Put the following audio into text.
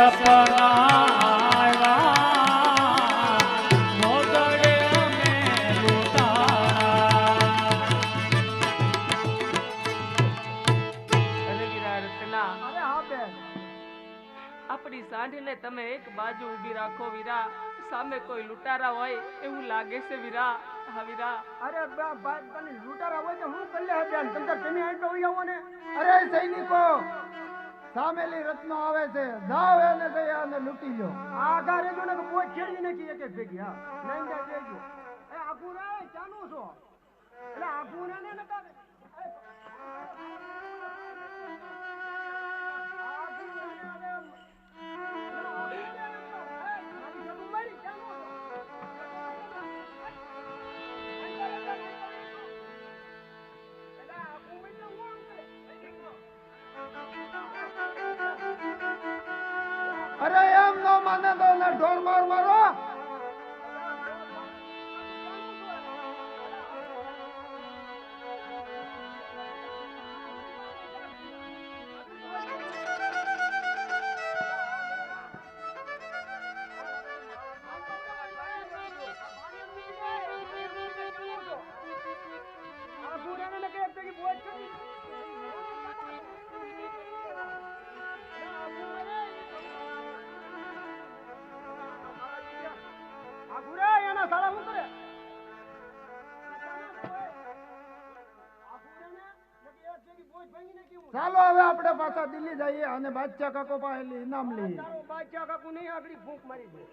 સપના આવ્યા મોગડે અમે લૂંટાણા. અરે વીરા રત્ના, અરે હા બેન, આપણી સાંઢને તમે એક બાજુ ઊભી રાખો વીરા. સામે કોઈ લૂંટારા હોય એવું લાગે છે વીરા. હા વીરા. અરે ભાઈ તને લૂંટારા હોય તો હું કરી લે બેન, તમે આટલો હોય આવો ને. અરે સૈનિકો, સામેલી રત્નો આવે છે, જાઓ એને જઈ અને લૂંટી લો. આ ગારે જો ને કોઈ છેડી નાખી એક એક ભેગી. હા નહીં જાય દેજો. એ આખું રે ચાનું છો એટલે આખું રે ને નકા અરે એમ નો માને તો ને ઢોર માર મારો. ચાલો હવે આપણે પાછા દિલ્હી જઈએ અને બાદશાહ કાકો પાસે ઇનામ લઈએ. બાદશાહ કાકુ નહીં આગળ ફૂંક મારી દે.